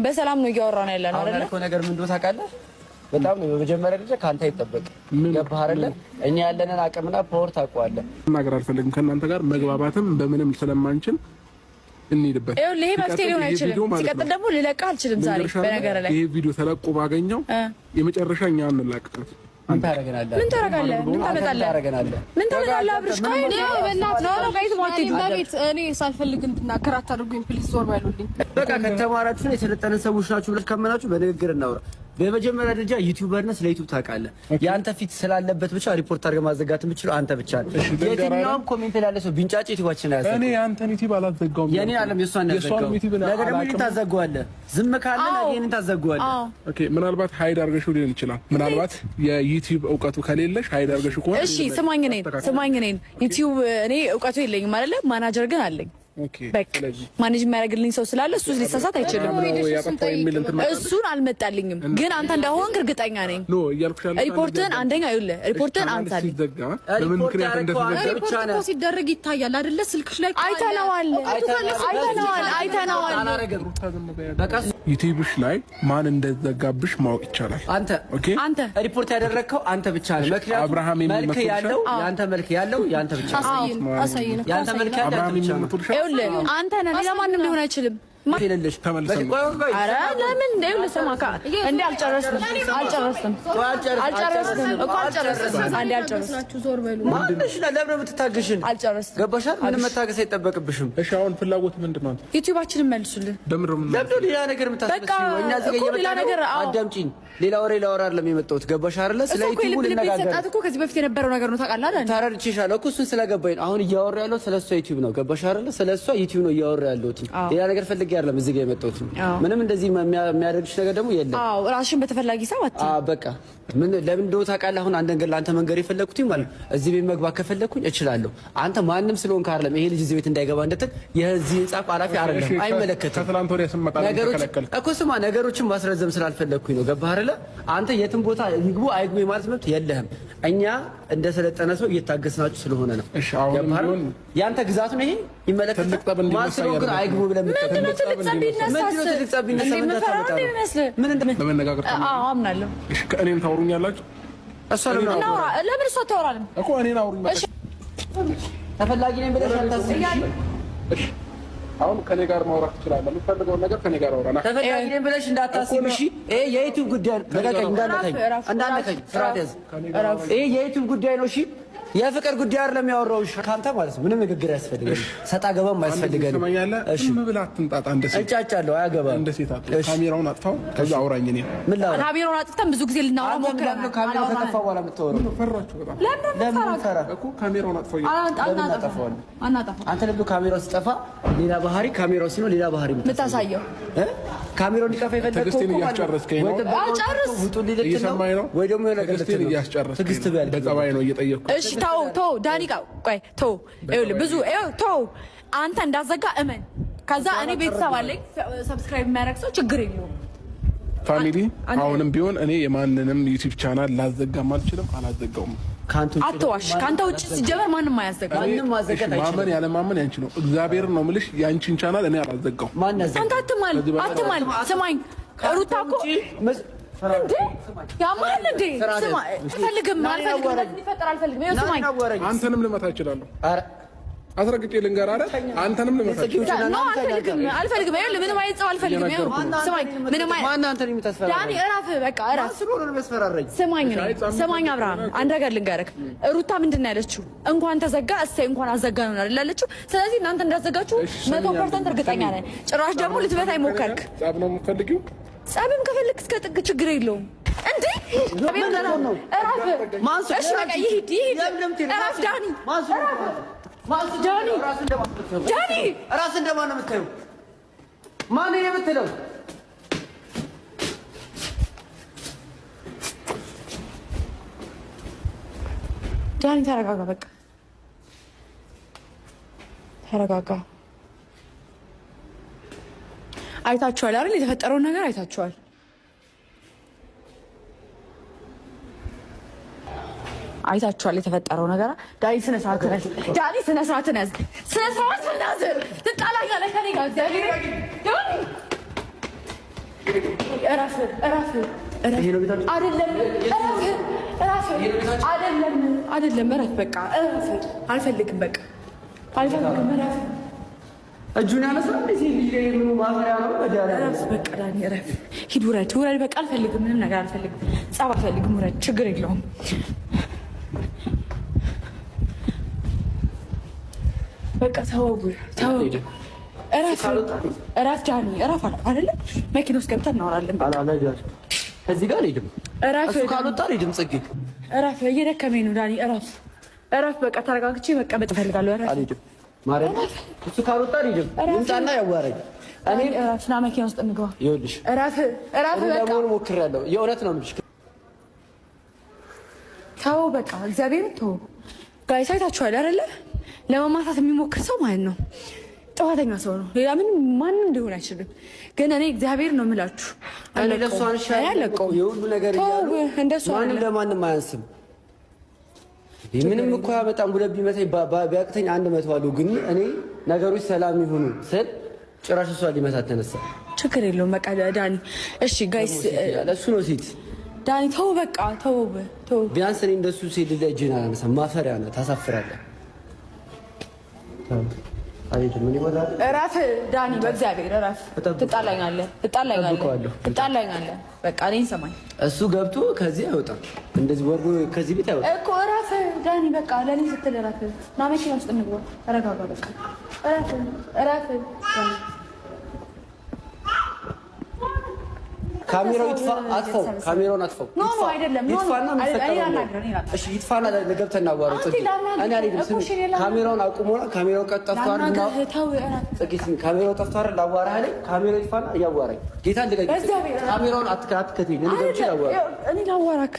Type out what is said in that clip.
በሰላም ነው እያወራን ያለነው አይደል? አሁን ነገር ምን እንደው ታውቃለህ? በጣም ነው በመጀመሪያ ደረጃ ካንተ አይጠበቅ ገባህ አይደለ? እኛ ያለንን አቅምና ፓወር ታውቀዋለህ። ነገር አልፈልግም ከእናንተ ጋር መግባባትም በምንም ስለማንችል እንሂድበት። ይሄ መፍትሄ ሊሆን አይችልም። ሲቀጥል ደግሞ ልለቅህ አልችልም ዛሬ በነገር ላይ ይሄ ቪዲዮ ተለቆ ባገኘው የመጨረሻ እኛ እንላቀቃት ምን ታረጋለህ? ምን ታረጋለህ? ምን ታረጋለህ? አብርሽ ቆይ ነው በእናትህ ነው ጋይስ ማትይ በቤት እኔ ሳልፈልግ እንድናገር አታድርጉኝ ፕሊዝ ዞር በሉልኝ። በቃ ከተማራችሁ ነው የሰለጠነ ሰዎች ናችሁ ብለሽ ከመናችሁ በንግግር እናውራ። በመጀመሪያ ደረጃ ዩቲዩበር ነህ፣ ስለ ዩቲዩብ ታውቃለህ። ያንተ ፊት ስላለበት ብቻ ሪፖርት አድርገህ ማዘጋት የምትችለው አንተ ብቻ ነህ። የትኛውም ኮሜንት ላይ ያለ ሰው ቢንጫጭ ዩቲዩባችን ያዘ እኔ አንተን ዩቲዩብ አላዘጋውም። የኔ ዓለም የሷን ያዘጋው ነገር ምን ታዘጋዋለህ? ዝም ካለ ነገን ታዘጋዋለህ። ኦኬ ምናልባት ሃይድ አድርገሽው ሊሆን ይችላል። ምናልባት የዩቲዩብ እውቀቱ ከሌለሽ ሃይድ አድርገሽው ከሆነ እሺ ስማኝ ነኝ ዩቲዩብ እኔ እውቀቱ የለኝም አይደለ? ማናጀር ግን አለኝ። ኦኬ ማኔጅ የሚያደርግልኝ ሰው ስላለ እሱ ሊሳሳት አይችልም። እሱን አልመጣልኝም ግን አንተ እንደሆንክ እርግጠኛ ነኝ። ሪፖርትን አንደኛ ይኸውልህ ሪፖርትን አንሳልኝ። በምን ምክንያት እንደተዘጋ ብቻ ነው ሲደረግ ይታያል አይደለ? ስልክሽ ላይ አይተናዋል። በቃ ዩቲዩብሽ ላይ ማን እንደዘጋብሽ ማወቅ ይቻላል። አንተ ሪፖርት ያደረግከው አንተ ብቻ ነህ። ምክንያቱም አብርሃም መልክ ያለው ያንተ መልክ ያለው ያንተ ብቻ ነው። ያንተ መልክ ያለው ይኸውልህ አንተ ነህ ለማንም ሊሆን አይችልም። ማለልሽ ተመልሰን አረ ለምን ይኸውልህ ስማካ እንዴ አልጨረስንም እኮ አልጨረስንም። አንዴ አልጨረስናችሁ ዞር በሉ ማንሽ ለምን የምትታገሽን አልጨረስንም። ገባሻል? ምንም መታገስ አይጠበቅብሽም። እሺ አሁን ፍላጎት ምንድነው? ዩቲዩባችንን መልሱልን። ለምን ሌላ ነገር የምታስመስለው? እኛ እዚህ ጋር አዳምጪኝ። ሌላ ወሬ ላወራ አይደለም የመጣሁት ገባሽ አይደለ? ስለ ዩቲዩብ ልነጋገር እኮ ከዚህ በፊት የነበረው ነገር ነው ታውቃለህ አይደል? ተረድቼሻለሁ እኮ እሱን ስለገባኝ አሁን እያወራ ያለው ስለሷ ዩቲዩብ ነው ገባሽ አይደለ? ስለሷ ዩቲዩብ ነው እያወራ ያለሁት። ሌላ ነገር ፈልጌ አይደለም እዚህ ጋር የመጣሁት። ምንም እንደዚህ የሚያደርግሽ ነገር ደግሞ የለም። አዎ ራስሽን በተፈላጊ ሰው አትይ። በቃ ምን ለምን እንደው ታውቃለህ? አሁን አንድ ነገር ለአንተ መንገር የፈለኩትኝ ማለት እዚህ ቤት መግባት ከፈለኩኝ እችላለሁ። አንተ ማንንም ስለሆንክ አይደለም ይሄ ልጅ እዚህ ቤት እንዳይገባ እንድትል የዚህ ህንጻ ኃላፊ አይደለም አይመለከትም። ከትላንት ወዲያ ስመጣ ተከለከለ እኮ ስማ ነገሮችን ማስረዘም ስላልፈለኩኝ ነው ገባህ አይደለ? አንተ የትም ቦታ ይግቡ አይግቡ ማለት መብት የለህም። እኛ እንደ ሰለጠነ ሰው እየታገስናችሁ ስለሆነ ነው። እሺ አሁን ያንተ ግዛት ነው ይሄ ይመለከታል። ማስረው ግን አይግቡ ብለን በመነጋገር አምናለሁ። እሺ ከእኔን ታወሩኛላችሁ? ለምን እሷ ታወራለህ እኮ እኔን አውሩኝ። እሺ ተፈላጊ ነኝ ብለሽ አታስቢ። እሺ አሁን ከኔ ጋር ማውራት ትችላለህ። የምትፈልገው ነገር ከኔ ጋር አውራና ተፈላጊ ነኝ ብለሽ እንዳታስቢ። እሺ ይሄ የዩቲዩብ ጉዳይ ነው። በቃኝ እንዳነከኝ ፍራድ ያዝ። ይሄ የዩቲዩብ ጉዳይ ነው። እሺ የፍቅር ጉዳይ አይደለም ያወራውሽ ካንተ ማለት ነው። ምንም ንግግር ያስፈልጋል። ሰጣ ገባም አያስፈልገንም። እሺ ምን አትንጣጣ እንደ ሴት እንጫጫለሁ አያገባም። እንደ ሴት ካሜራውን አጥፋው ከዛ አውራኝ። እኔ ምን ላውራ? ካሜራውን አጥፍተን ብዙ ጊዜ ልናወራ ሞክረናል። ካሜራው ከጠፋ በኋላ የምታወራው ፈራችሁ በጣም ለምን ፈራ እኮ ካሜራውን አጥፋው አናጠፋው። አንተ ለምን ካሜራው ሲጠፋ ሌላ ባህሪ ካሜራው ሲኖር ሌላ ባህሪ የምታሳየው ካሜራው እንዲጠፋ የፈለከው ትግስቴን እያስጨረስከኝ ነው። ውጡ ሊልክ ነው ወይ ደግሞ የሆነ ነገር ትግስቴን እያስጨረስከኝ ትግስት ቢያል በጸባይ ነው እየጠየቅኩ። እሺ ተው ዳኒቃ ቆይ ተው ይኸውልህ ብዙ ተው አንተ እንዳዘጋ እመን። ከዛ እኔ ቤተሰብ አለኝ ሰብስክራይብ የሚያደርግ ሰው ችግር የለውም። ፋሚሊ አሁንም ቢሆን እኔ የማንንም ዩቲዩብ ቻናል ላዘጋም አልችልም አላዘጋውም። አትዋሽ። ካንተ ውጭ ሲጀመር ማንም አያዘጋም። ማንም ማዘጋት አይችልም። ማመን ያለ ማመን ያንቺ ነው። እግዚአብሔር ነው የምልሽ ያንቺን ቻናል እኔ አላዘጋው። ማን ያዘጋ? አንተ አትማል ስማኝ ሩታ እኮ እንዴ ያማል እንዴ ስማ አልፈልግም እንዲፈጠር አልፈልግም። ይኸው ስማኝ አንተንም ልመታ እችላለሁ። ኧረ አስረግጬ ልንገር አይደል? አንተንም ልመታ እችላለሁ። ነው አልፈልግም። ይኸውልህ ምንም አይነት ሰው አልፈልግም። ይኸው ስማኝ ምንም አይነት ማን አንተን የምታስፈራራኝ? ዳኒ እረፍ በቃ እረፍ። ስለሆነ ነው የሚያስፈራራኝ። ስማኝ አብርሃም አንድ ነገር ልንገርህ። ሩታ ምንድን ነው ያለችው? እንኳን ተዘጋ እሰይ እንኳን አዘጋ ነው አይደል ያለችው? ስለዚህ እናንተ እንዳዘጋችሁ 100% እርግጠኛ ነኝ። ጭራሽ ደግሞ ልትበታኝ ሞከርክ። ጸብ ነው የምትፈልጊው? ጸብም ከፈለክ እስከ ጥግ ችግር የለውም። እንዴ እረፍ። እሺ በቃ ይሂድ እረፍ ዳኒ ዳኒ ራስ እንደማን ነው የምታየው? ማን ነው የምትለው? ዳኒ ተረጋጋ፣ በቃ ተረጋጋ። አይታችኋል አይደል? የተፈጠረውን ነገር አይታችኋል። አይታችኋል የተፈጠረው ነገር። ዳኒ ስነ ስርዓት ያዝ። ዳኒ ስነ ስርዓት ያዝ። ስነ ስርዓት ያዝ። ትጣላኛለህ ከኔ ጋር እግዚአብሔር ዳኒ እረፍ እረፍ አይደለም እረፍ በቃ እረፍ አልፈልግም በቃ አልፈልግም እረፍ እጁን ያነሳል እንደዚህ ልጅ ምኑ ማፈሪያ ነው እረፍ በቃ ዳኒ እረፍ ሂድ ውረድ በቃ አልፈልግም ምንም ነገር አልፈልግም ጸብ አልፈልግም ውረድ ችግር የለውም በቃ ተው እረፍ ዳኒ እረፍ አይደለ መኪና ውስጥ ገብተን እናወራለን እዚህ ጋር ልሂድም እሱ ካልወጣ ልሂድም ጽጌ እረፍ እየደከመኝ ነው ዳኒ እረፍ በቃ ተረጋግቼ መቀመጥ እፈልጋለሁ እረፍ ማረኝ እሱ ካልወጣ ልሂድም ይምጣና ያዋረኝ እኔ እረፍና መኪና ውስጥ እንግባ ይኸውልሽ እረፍ በቃ ለምን ሞክሬያለሁ የእውነት ነው የምልሽ ተው በቃ እግዚአብሔር ተው ጋይስ አይታችኋል አይደለ ለማማታት የሚሞክር ሰው ማለት ነው ጥዋተኛ ሰው ነው ሌላ ምንም ማንም ሊሆን አይችልም ግን እኔ እግዚአብሔር ነው የምላችሁ እኔ ለሷን ሻለቀው የሁሉ ነገር ይያሉ ማንም ለማንም አያንስም ምንም እኮ በጣም ጉለብ ቢመታኝ ቢያቅተኝ 100 አሉ ግን እኔ ነገሮች ሰላም ይሁኑ ስል ጭራሽ እሷ ሊመታት ተነሳ ችግር የለውም በቃ ዳኒ እሺ ጋይስ ለሱ ነው ሲት ዳኒ ተው በቃ ተው ቢያንስ እኔ እንደሱ ሲል ለእጅና አነሳ ማፈሪያ ነው ታሳፍራለህ አይት ምን ይወጣል እረፍ ዳኒ በእግዚአብሔር እረፍ ትጣላኛለህ በቃ እኔን ሰማኝ እሱ ገብቶ ከዚህ አይወጣም እንደዚህ ወርዶ ከዚህ ቤት አይወጣም እኮ እረፍ ዳኒ በቃ ለኔ ስትል እረፍ ና መኪና ውስጥ እንግባ ተረጋጋ በቃ እረፍ ካሜራው ይጥፋ አጥፋው ካሜራውን አጥፋው ኖ አይደለም ይጥፋና እሺ ይጥፋና ለገብተና አዋራው እኔ አልሄድም ካሜራውን አቁሞና ካሜራው ቀጠፍቷል እና ጽጌት ካሜራው ጠፍቷል ላዋራህ ላይ ካሜራው ይጥፋና ያዋራኝ ጌታ እንደገኝ ካሜራውን አትከተኝ እኔ ገብቼ ላዋራ እኔ ላዋራክ